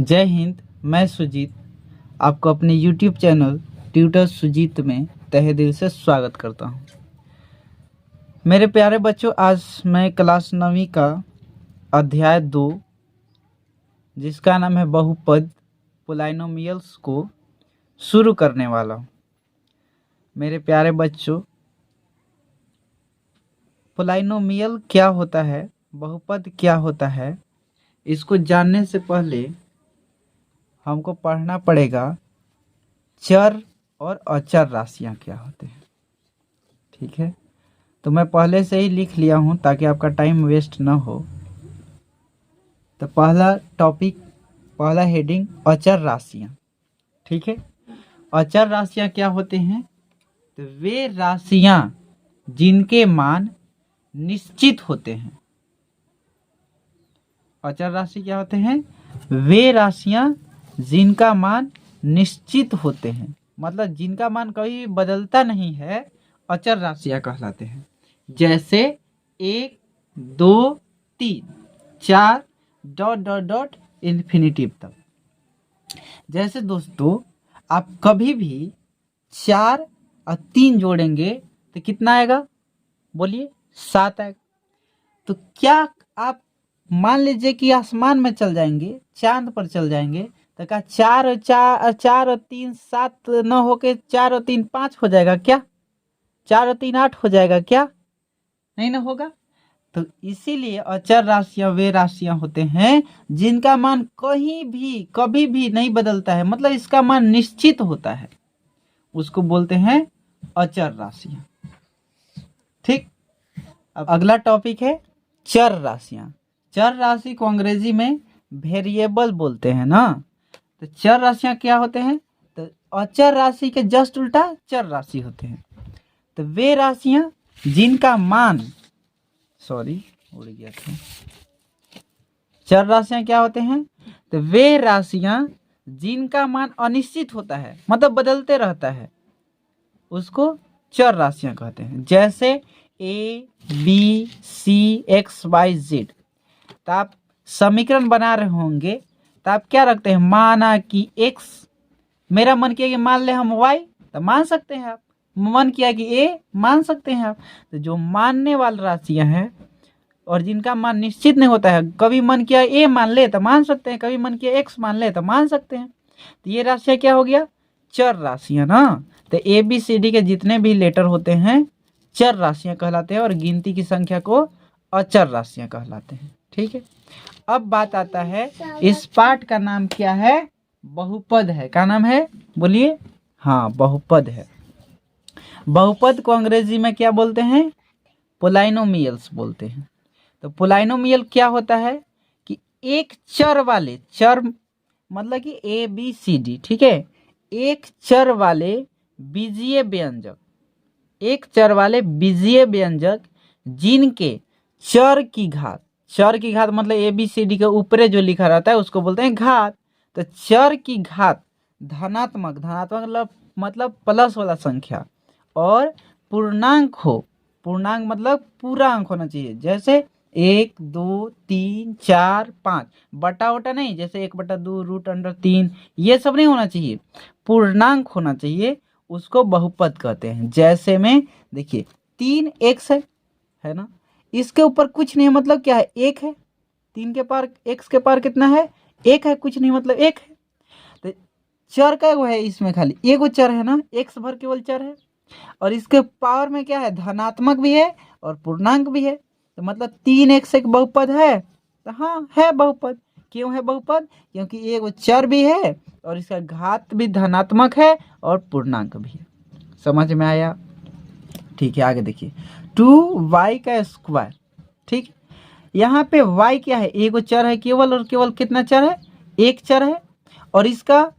जय हिंद। मैं सुजीत आपको अपने YouTube चैनल ट्यूटर सुजीत में तहे दिल से स्वागत करता हूं। मेरे प्यारे बच्चों, आज मैं क्लास 9वीं का अध्याय 2 जिसका नाम है बहुपद पोलाइनोमियल्स को शुरू करने वाला हूं। मेरे प्यारे बच्चों, पोलाइनोमियल क्या होता है, बहुपद क्या होता है, इसको जानने से पहले हमको पढ़ना पड़ेगा चर और अचर राशियां क्या होते हैं। ठीक है, तो मैं पहले से ही लिख लिया हूं ताकि आपका टाइम वेस्ट ना हो। तो पहला टॉपिक, पहला हेडिंग अचर राशियां। ठीक है, अचर राशियां क्या होते हैं? तो वे राशियां जिनके मान निश्चित होते हैं। अचर राशि क्या होते हैं? वे राशियां जिनका मान निश्चित होते हैं, मतलब जिनका मान कभी बदलता नहीं है, अचर राशियां कहलाते हैं। जैसे 1, 2, 3, 4 डॉट डॉट डॉट इन्फिनिटिव तक। जैसे दोस्तों, आप कभी भी 4 और 3 जोड़ेंगे तो कितना आएगा? बोलिए, 7 आएगा। तो क्या आप मान लीजिए कि आसमान में चल जाएंगे, चांद पर चल जाएंगे, तो क्या 4 और 3 7 न होके 4 और 3 5 हो जाएगा क्या? 4 और 3 8 हो जाएगा क्या? नहीं ना होगा। तो इसीलिए अचर राशियां वे राशियां होते हैं जिनका मान कहीं भी कभी भी नहीं बदलता है, मतलब इसका मान निश्चित होता है, उसको बोलते हैं अचर राशियां। ठीक, अब अगला टॉपिक है चर राशियां। चर राशि को अंग्रेजी में वेरिएबल बोलते हैं ना। तो चर राशियां क्या होते हैं? तो अचर राशि के जस्ट उल्टा चर राशि होते हैं। तो वे राशियां जिनका मान उड़ गया था। चर राशियां क्या होते हैं? तो वे राशियां जिनका मान अनिश्चित होता है, मतलब बदलते रहता है, उसको चर राशियां कहते हैं। जैसे A, B, C, X, Y, Z। तो आप समीकरण बना रहे होंगे तो आप क्या रखते हैं? माना कि X, मेरा मन किया कि मान ले हम Y, तो मान सकते हैं आप। मन किया कि A, मान सकते हैं आप। तो जो मानने वाली राशियां हैं और जिनका मान निश्चित नहीं होता है, कभी मन किया A मान ले तो मान सकते हैं, कभी मन किया X मान ले तो मान सकते हैं। तो ये राशियां क्या हो गया? चर राशियां ना। तो ABCD के जितने भी लेटर होते हैं चर राशियां कहलाते हैं और गिनती की संख्या को अचर राशियां कहलाते हैं। ठीक है, अब बात आता है, इस पाठ का नाम क्या है? बहुपद है। क्या नाम है? बोलिए। हाँ, बहुपद है। बहुपद को अंग्रेजी में क्या बोलते हैं? पोलाइनोमियल्स बोलते हैं। तो पोलाइनोमियल क्या होता है कि एक चर वाले, चर मतलब कि ABCD, ठीक है, एक चर वाले बीजीय व्यंजक, एक चर वाले बीजीय व्यंजक जिनके चर की घात मतलब ABCD के ऊपर जो लिखा रहता है उसको बोलते हैं घात। तो चर की घात धनात्मक मतलब प्लस वाला संख्या और पूर्णांक हो, पूर्णांक मतलब पूरा अंक होना चाहिए। जैसे 1, 2, 3, 4, 5 बटा वटा नहीं, जैसे 1/2 √3 ये सब नहीं होना चाहिए, पूर्णांक होना चाहिए, उसको बहुपद कहते हैं। जैसे में देखिए 3x है ना, इसके ऊपर कुछ नहीं है, मतलब क्या है? 1 है। 3 के पार x के पार कितना है? 1 है, कुछ नहीं मतलब 1 है। तो चर का वो है, इसमें खाली एगो चर है ना, x भर केवल चर है, और इसके पावर में क्या है? धनात्मक भी है और पूर्णांक भी है। तो मतलब 3x एक बहुपद है। तो हाँ, है बहुपद। क्यों है बहुपद? क्योंकि ये वो चर भी है और इसका घात भी धनात्मक है और पूर्णांक भी है। समझ में आया? ठीक है, आगे देखिए 2y²। ठीक, यहाँ पे y क्या है? एक चर है केवल, और केवल कितना चर है? एक चर है, और इसका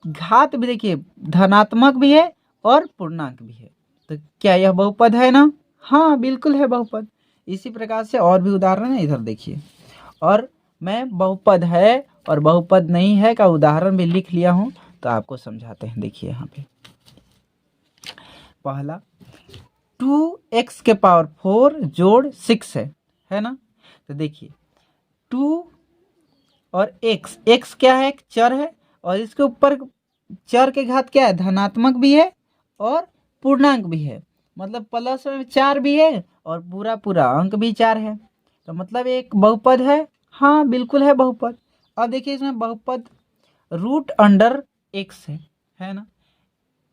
घात भी देखिए धनात्मक भी है और पूर्णांक भी है। तो क्या यह बहुपद है ना? हाँ, बिल्कुल है बहुपद। इसी प्रकार से और भी उदाहरण है, इधर देखिए। और मैं बहुपद है और बहुपद नहीं है का उदाहरण भी लिख लिया हूं, तो आपको समझाते हैं। देखिए यहाँ पे पहला 2x⁴ जोड़ 6 है ना। तो देखिए 2 और एक्स, एक्स क्या है, एक चर है, और इसके ऊपर चर के घात क्या है, धनात्मक भी है और पूर्णांक भी है, मतलब प्लस में 4 भी है और पूरा पूरा अंक भी 4 है, तो मतलब एक बहुपद है। हाँ बिल्कुल है बहुपद। अब देखिए इसमें बहुपद रूट अंडर एक्स है ना।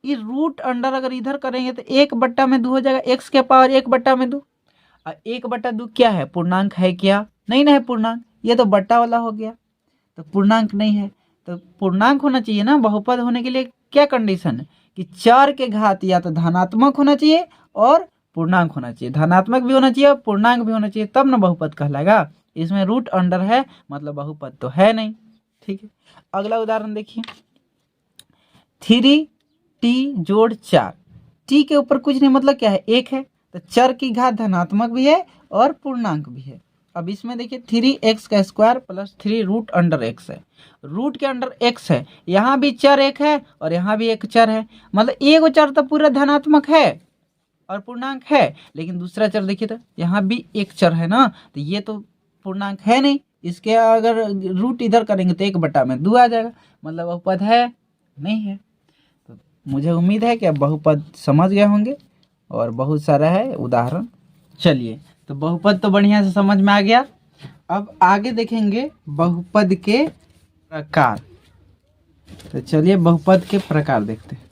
ये रूट अंडर अगर इधर करेंगे तो 1/2 हो जाएगा, एक्स के पावर 1/2। और 1/2 क्या है, पूर्णांक है क्या, नहीं ना है पूर्णांक, ये तो बट्टा वाला हो गया, तो पूर्णांक नहीं है। तो पूर्णांक होना चाहिए ना, बहुपद होने के लिए क्या कंडीशन है कि 4 के घात या तो धनात्मक होना चाहिए और पूर्णांक होना चाहिए, धनात्मक भी होना चाहिए और पूर्णांक भी होना चाहिए, तब ना बहुपद कहलाएगा। इसमें रूट अंडर है मतलब बहुपद तो है नहीं। ठीक है, अगला उदाहरण देखिए, 3t + 4, टी के ऊपर कुछ नहीं मतलब क्या है, एक है, तो चर की घात धनात्मक भी है और पूर्णांक भी है। अब इसमें देखिए 3x² + 3 रूट अंडर एक्स है, रूट के अंडर एक्स है, यहाँ भी चर एक है और यहाँ भी एक चर है, मतलब एक चर तो पूरा धनात्मक है और पूर्णांक है, लेकिन दूसरा चर देखिए तो यहाँ भी एक चर है ना, तो ये तो पूर्णांक है नहीं, इसके अगर रूट इधर करेंगे तो 1/2 आ जाएगा, मतलब बहुपद है नहीं है। तो मुझे उम्मीद है कि आप बहुपद समझ गए होंगे और बहुत सारा है उदाहरण। चलिए, तो बहुपद तो बढ़िया से समझ में आ गया। अब आगे देखेंगे बहुपद के प्रकार। तो चलिए बहुपद के प्रकार देखते हैं।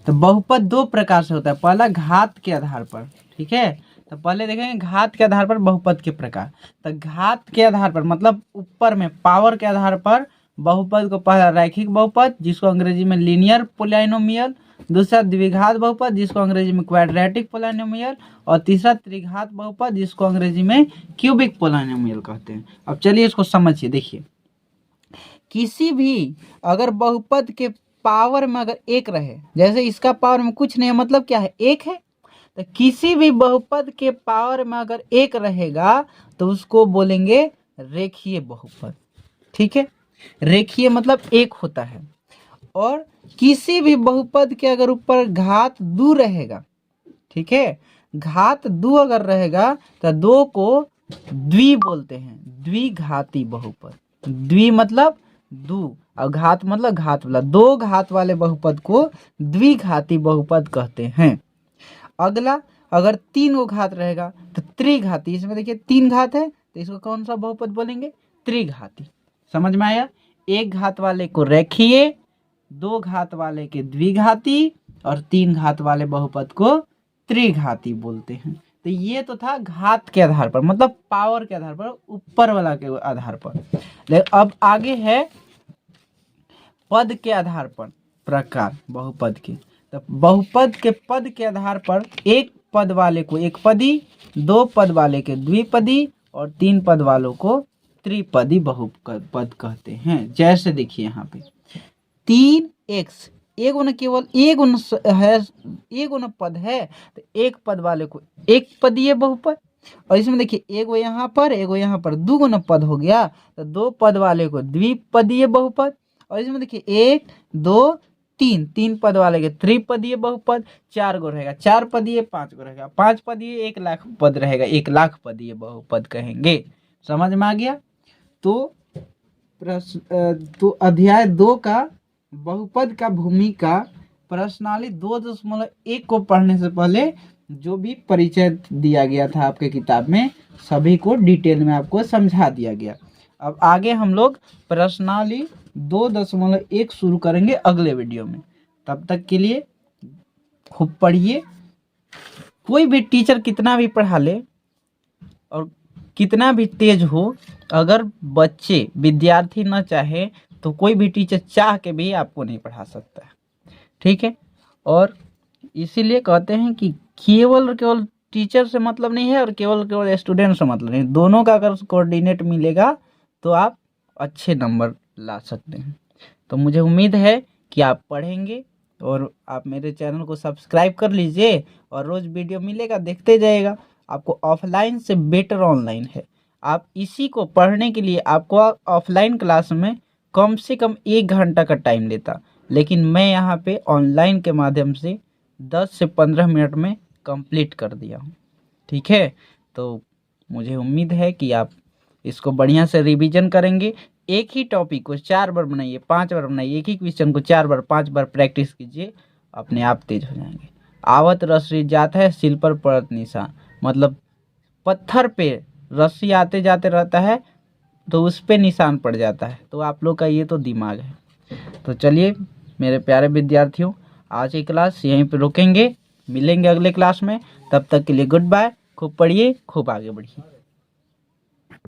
तो बहुपद 2 प्रकार से होता है, पहला घात के आधार पर, ठीक है। तो पहले देखेंगे घात के आधार पर बहुपद के प्रकार। तो घात के आधार पर मतलब ऊपर में पावर के आधार पर बहुपद को पहला रैखिक बहुपद जिसको अंग्रेजी में लीनियर पोलिनोमियल, दूसरा द्विघात बहुपद जिसको अंग्रेजी में क्वाड्रेटिक पोलिनोमियल, और तीसरा त्रिघात बहुपद जिसको अंग्रेजी में क्यूबिक पोलिनोमियल कहते हैं। अब चलिए इसको समझिए, देखिए किसी भी अगर बहुपद के पावर में अगर एक रहे, जैसे इसका पावर में कुछ नहीं है मतलब क्या है, एक है, तो किसी भी बहुपद के पावर में अगर एक रहेगा तो उसको बोलेंगे रेखीय बहुपद। ठीक है, रेखीय मतलब एक होता है। और किसी भी बहुपद के अगर ऊपर घात 2 रहेगा, ठीक है, घात 2 अगर रहेगा तो 2 को द्वि बोलते हैं, द्विघाती बहुपद। द्वि मतलब 2 और घात मतलब घात वाला, 2 घात वाले बहुपद को द्विघाती बहुपद कहते हैं। अगला अगर 3 को घात रहेगा तो त्रिघाती, इसमें देखिए 3 घात है तो इसको कौन सा बहुपद बोलेंगे, त्रिघाती। समझ में आया, 1 घात वाले को रेखीय, 2 घात वाले के द्विघाती और 3 घात वाले बहुपद को त्रिघाती बोलते हैं। तो ये तो था घात के आधार पर मतलब पावर के आधार पर, ऊपर वाला के आधार पर। लेकिन अब आगे है पद के आधार पर प्रकार बहुपद के। तो बहुपद के पद के आधार पर एक पद वाले को एक पदी, 2 पद वाले के द्विपदी और 3 पद वालों को त्रिपदी बहुपद कहते हैं। जैसे देखिए यहाँ पे 3x, एगो न केवल एगो न है, एगो न पद है, तो एक पद वाले को एक पदीय बहुपद, और इसमें देखिए एगो यहाँ पर 2 न पद हो गया तो 2 पद वाले को द्विपदीय बहुपद, और इसमें देखिए 1 2 3, 3 पद वाले के त्रिपदीय बहुपद, 4 गो रहेगा 4 पदीय, 5 गो रहेगा 5 पदीय, 1 लाख पद रहेगा 1 लाख पदीय बहुपद कहेंगे। समझ में आ गया। तो अध्याय 2 का बहुपद का भूमिका प्रश्नावली 2.1 को पढ़ने से पहले जो भी परिचय दिया गया था आपके किताब में सभी को डिटेल में आपको समझा दिया गया। अब आगे हम लोग प्रश्नावली 2.1 शुरू करेंगे अगले वीडियो में। तब तक के लिए खूब पढ़िए। कोई भी टीचर कितना भी पढ़ा ले और कितना भी तेज हो, अगर बच्चे विद्यार्थी न चाहे तो कोई भी टीचर चाह के भी आपको नहीं पढ़ा सकता है। ठीक है, और इसीलिए कहते हैं कि केवल टीचर से मतलब नहीं है और केवल स्टूडेंट से मतलब नहीं, दोनों का अगर कोऑर्डिनेट मिलेगा तो आप अच्छे नंबर ला सकते हैं। तो मुझे उम्मीद है कि आप पढ़ेंगे और आप मेरे चैनल को सब्सक्राइब कर लीजिए और रोज़ वीडियो मिलेगा देखते जाइएगा। आपको ऑफलाइन से बेटर ऑनलाइन है। आप इसी को पढ़ने के लिए आपको ऑफलाइन क्लास में कम से कम 1 घंटा का टाइम लेता, लेकिन मैं यहाँ पे ऑनलाइन के माध्यम से 10 से 15 मिनट में कंप्लीट कर दिया हूँ। ठीक है, तो मुझे उम्मीद है कि आप इसको बढ़िया से रिवीजन करेंगे, एक ही टॉपिक को 4 बार बनाइए, 5 बार बनाइए, एक ही क्वेश्चन को 4 बार 5 बार प्रैक्टिस कीजिए, अपने आप तेज हो जाएंगे। आवत रस्सी जात है सिल पर पड़त निशान, मतलब पत्थर पे रस्सी आते जाते रहता है तो उस पे निशान पड़ जाता है। तो आप लोग का ये तो दिमाग है। तो चलिए मेरे प्यारे विद्यार्थियों, आज की क्लास यहीं पे रोकेंगे, मिलेंगे अगले क्लास में। तब तक के लिए गुड बाय। खूब पढ़िए, खूब आगे बढ़िए।